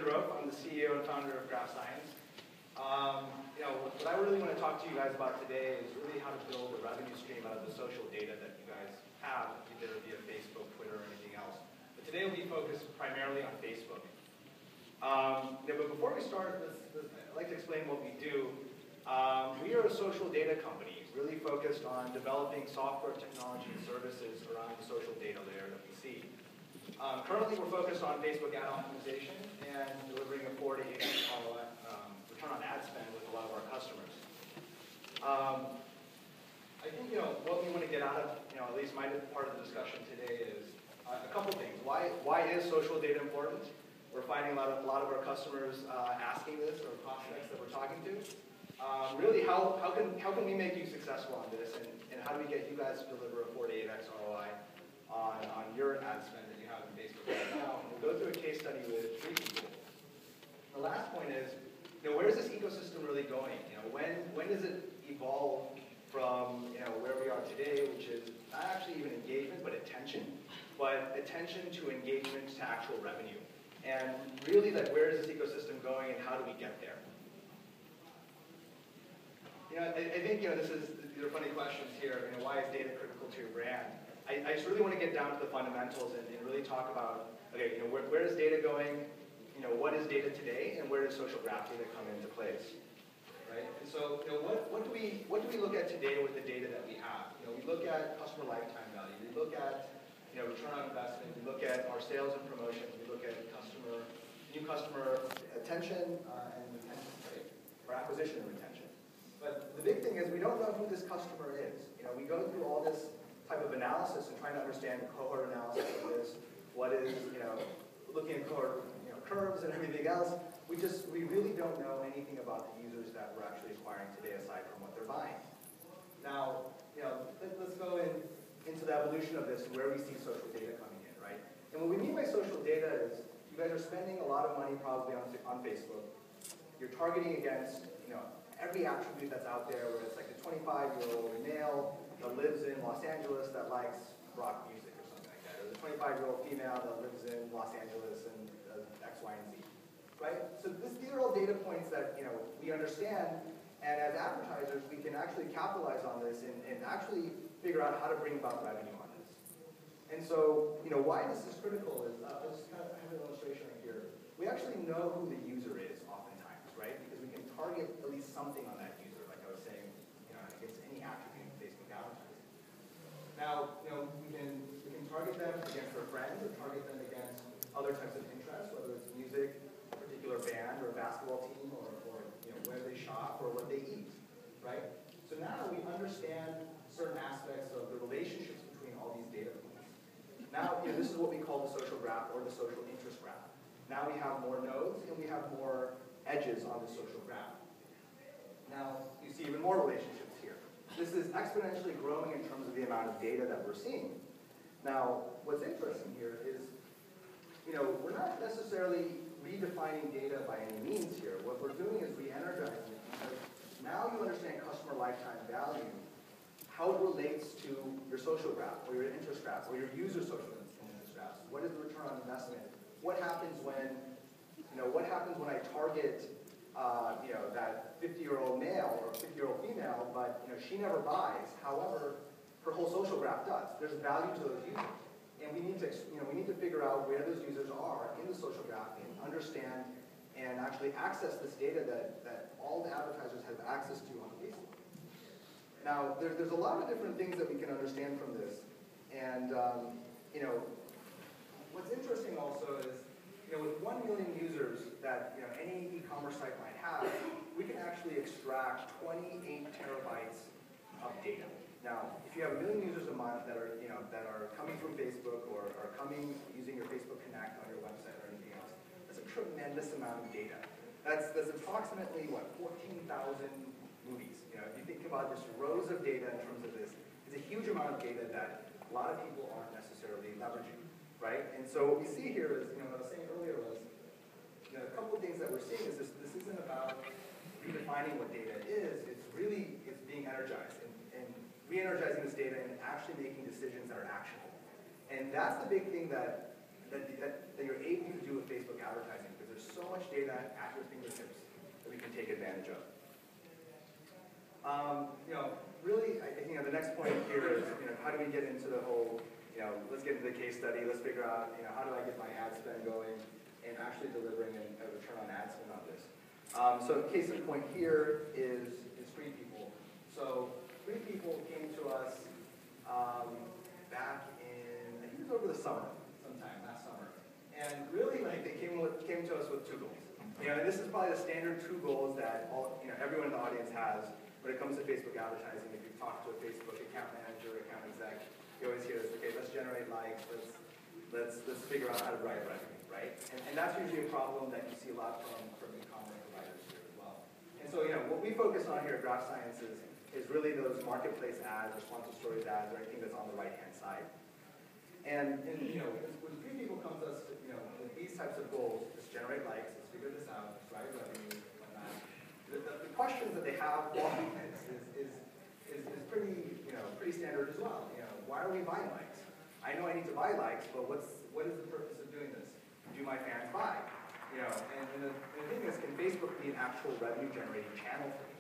Roof. I'm the CEO and founder of Graph Science. What I really want to talk to you guys about today is really how to build a revenue stream out of the social data that you guys have, either via Facebook, Twitter, or anything else. But today we'll be focused primarily on Facebook. But before we start, I'd like to explain what we do. We are a social data company, really focused on developing software, technology, and services around the social data layer that we see. Currently, we're focused on Facebook ad optimization and delivering a 4 to 8 return on ad spend with a lot of our customers. I think what we want to get out of at least my part of the discussion today is a couple things. Why is social data important? We're finding a lot of our customers asking this, or prospects that we're talking to. Really, how can we make you successful on this, and how do we get you guys to deliver a 4 to 8x ROI on your ad spend that you have in Facebook right now? And we'll go through a case study with 3 people. The last point is, where is this ecosystem really going? When does it evolve from where we are today, which is not actually even engagement, but attention to engagement to actual revenue? And really, where is this ecosystem going, and how do we get there? I think these are funny questions here. Why is data critical to your brand? I just really want to get down to the fundamentals and really talk about, okay, where is data going? What is data today, and where does social graph data come into place? Right? And so, what do we look at today with the data that we have? We look at customer lifetime value. We look at return on investment. We look at our sales and promotions. We look at new customer attention and retention rate, or acquisition and retention. But the big thing is we don't know who this customer is. We go through all this type of analysis and trying to understand the cohort analysis of this. What is looking at cohort curves and everything else. We really don't know anything about the users that we're actually acquiring today, aside from what they're buying. Now, let's go into the evolution of this and where we see social data coming in, right? And what we mean by social data is you guys are spending a lot of money probably on Facebook. You're targeting against every attribute that's out there, where it's like the 25-year-old male that lives in Los Angeles that likes rock music or something like that, or the 25-year-old female that lives in Los Angeles and does X, Y, and Z, right? So these are all data points that we understand, and as advertisers, we can actually capitalize on this and actually figure out how to bring about revenue on this. And so, why this is critical is, I'll just kind of have an illustration right here. We actually know who the user is oftentimes, right? Because we can target at least something on that user, like I was saying, against any attribute in Facebook advertising. Now, we can target them against their friends, or target them against other types of interests, whether it's music, a particular band, or a basketball team, or where they shop, or what they eat, right? So now we understand certain aspects of the relationships between all these data points. Now, this is what we call the social graph, or the social interest graph. Now we have more nodes, and we have more edges on the social graph. Now, you see even more relationships here. This is exponentially growing in terms of the amount of data that we're seeing. Now, what's interesting here is, we're not necessarily redefining data by any means here. What we're doing is re-energizing it, because now you understand customer lifetime value, how it relates to your social graph, or your interest graph, or your user social interest graphs. What is the return on investment? What happens when I target, that 50-year-old male or 50-year-old female, but she never buys. However, her whole social graph does. There's value to those users, and we need to figure out where those users are in the social graph and understand and actually access this data that all the advertisers have access to on Facebook. Now, there's a lot of different things that we can understand from this, and what's interesting also is, with 1 million users that any e-commerce site might have, we can actually extract 28 terabytes of data. Now, if you have 1 million users a month that are coming from Facebook, or are coming using your Facebook Connect on your website or anything else, that's a tremendous amount of data. That's approximately 14,000 movies. If you think about just rows of data in terms of this, it's a huge amount of data that a lot of people aren't necessarily leveraging, right? And so what we see here is, what I was saying earlier was, a couple of things that we're seeing is this isn't about redefining what data is. It's being energized and re-energizing this data and actually making decisions that are actionable. And that's the big thing that you're able to do with Facebook advertising, because there's so much Really, I think the next point here is, how do we get into the whole, let's get into the case study, let's figure out, how do I get my ad spend going and actually delivering a return on ad spend on this. So case in point here is Free People. So Free People came to us back in, I think it was over the summer, sometime last summer. And really, they came to us with two goals. And this is probably the standard two goals that everyone in the audience has when it comes to Facebook advertising. If you've talked to a Facebook account manager, account exec, you always hear this, okay, let's generate likes, let's figure out how to drive revenue, right? And that's usually a problem that you see a lot from e-commerce providers here as well. And so, what we focus on here at Graph Science is really those marketplace ads, responsive stories ads, or anything that's on the right-hand side. And when Free People come to us, with these types of goals, just generate likes, let's figure this out, let's drive revenue, whatnot. The questions that they have along this is pretty standard as well. Why are we buying likes? I know I need to buy likes, but what is the purpose of doing this? Do my fans buy? And the thing is, can Facebook be an actual revenue generating channel for me?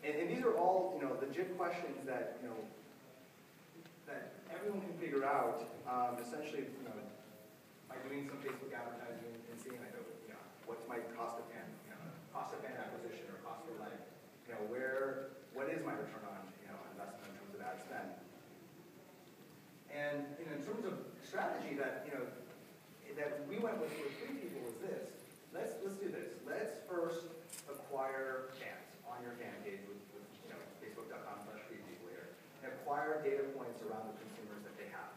And these are all legit questions that that everyone can figure out. Essentially, by doing some Facebook advertising and seeing what's my cost of fan acquisition or cost per like, what is my return on investment in terms of ad spend. And in terms of strategy that we went with Free People is this. Let's do this. Let's first acquire fans on your fan page with Facebook.com/freepeople here, and acquire data points around the consumers that they have.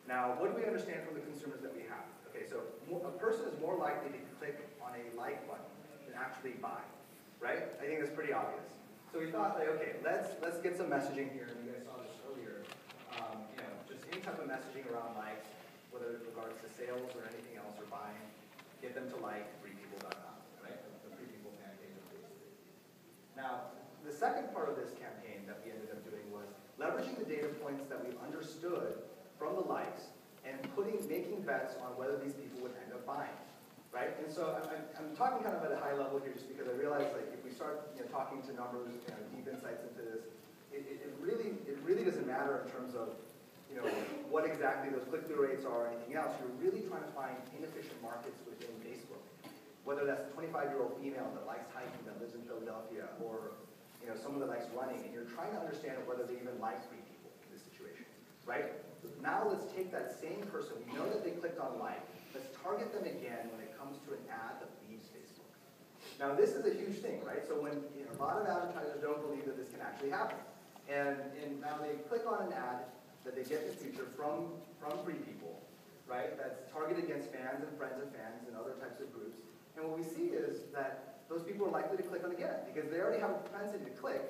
Now, what do we understand from the consumers that we have? Okay, so a person is more likely to click on a like button than actually buy, right? I think that's pretty obvious. So we thought, okay, let's get some messaging here, and you guys saw this earlier. Just any type of messaging around likes, whether it regards to sales or anything else or buying, get them to like freepeople.com, right? The Free People fan page of Facebook. Now, the second part of this campaign that we ended up doing was leveraging the data points that we understood from the likes and making bets on whether these people would end up buying, right? And so I'm talking kind of at a high level here just because I realize if we start talking to numbers, deep insights into this, it really doesn't matter in terms of what exactly those click-through rates are or anything else. You're really trying to find inefficient markets within Facebook, whether that's a 25-year-old female that likes hiking that lives in Philadelphia or someone that likes running, and you're trying to understand whether they even like Free People in this situation, right? Now let's take that same person. We know that they clicked on like. Let's target them again when it comes to an ad that leaves Facebook. Now this is a huge thing, right? So when a lot of advertisers don't believe that this can actually happen, and now they click on an ad that they get in the future from Free People, right? That's targeted against fans and friends of fans and other types of groups. And what we see is that those people are likely to click on again because they already have a propensity to click.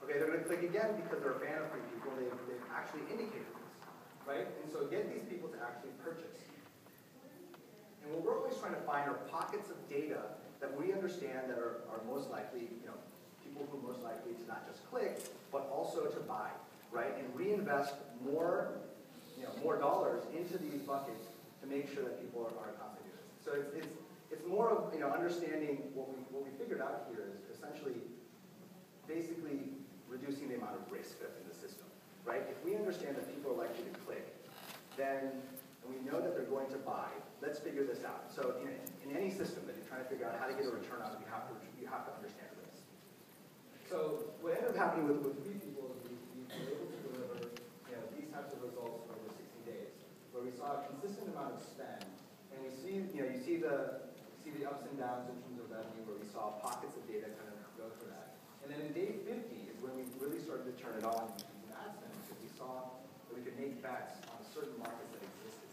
Okay, they're going to click again because they're a fan of Free People. They've actually indicated this, right? And so get these people to actually purchase. And what we're always trying to find are pockets of data that we understand that are most likely, people who are most likely to not just click, but also to buy, right? And reinvest more dollars into these buckets to make sure that people are constantly doing this. So it's more of understanding what we figured out here is essentially basically reducing the amount of risk that's in the system, right? If we understand that people are likely to click, then and we know that they're going to buy, let's figure this out. So in any system that you're trying to figure out how to get a return on, you have to understand this. So what ended up happening with Free People is we were able to deliver these types of results over 60 days, where we saw a consistent amount of spend, and we see you see the ups and downs in terms of revenue, where we saw pockets of data kind of go for that. And then in day 50 is when we really started to turn it on in ad spend, because we saw that we could make bets on certain markets that existed.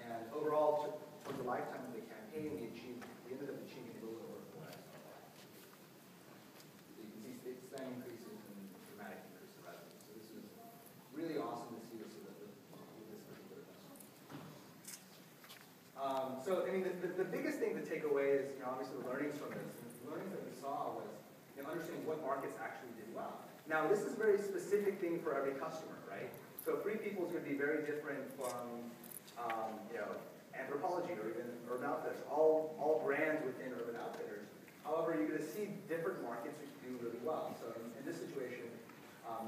And overall, towards the lifetime of the campaign, we ended up achieving a little over 4x. So you can see spend increases and dramatic increase in revenue. So this is really awesome to see this with this particular customer. So I mean, the biggest thing to take away is obviously the learnings from this. And the learnings that we saw was understanding what markets actually did well. Now, this is a very specific thing for every customer, right? So Free People is going to be very different from Anthropologie or even Urban Outfitters. All brands within Urban Outfitters However, you're going to see different markets that do really well. So in this situation,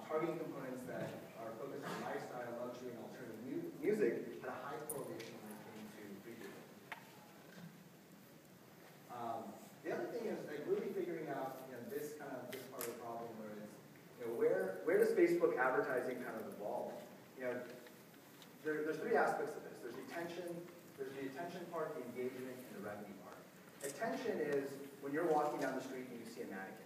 targeting components that are focused on lifestyle, luxury, and alternative music had a high correlation when it came to preview. The other thing is like really figuring out this part of the problem where it's where does Facebook advertising kind of evolve? There's three aspects of this. There's the attention part, the engagement, and the revenue part. Attention is when you're walking down the street and you see a mannequin.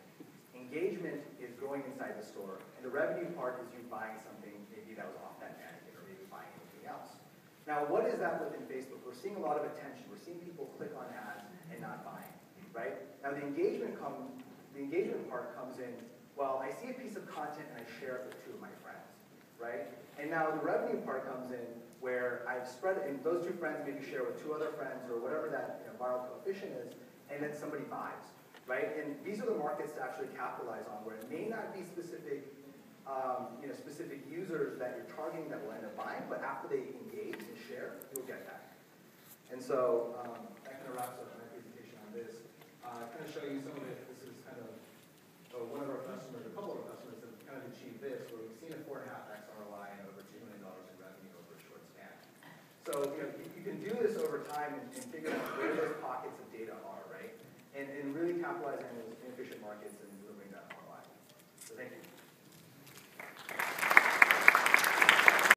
Engagement is going inside the store, and the revenue part is you buying something maybe that was off that mannequin or maybe buying anything else. Now, what is that within Facebook? We're seeing a lot of attention. We're seeing people click on ads and not buying, right? Now, the engagement part comes in, well, I see a piece of content and I share it with two of my friends, right? And now the revenue part comes in where I've spread it, and those two friends maybe share with two other friends or whatever that viral coefficient is, and then somebody buys, right? And these are the markets to actually capitalize on where it may not be specific specific users that you're targeting that will end up buying, but after they engage and share, you'll get that. And so that kind of wraps up my presentation on this. Kind of show you some of it. This is kind of one of our customers, a couple of our customers have kind of achieved this, where we've seen a 4.5x ROI and over $2 million in revenue over a short span. So you can do this over time and figure out where those pockets of data are, right? And really capitalize on those inefficient markets and delivering that ROI. So thank you.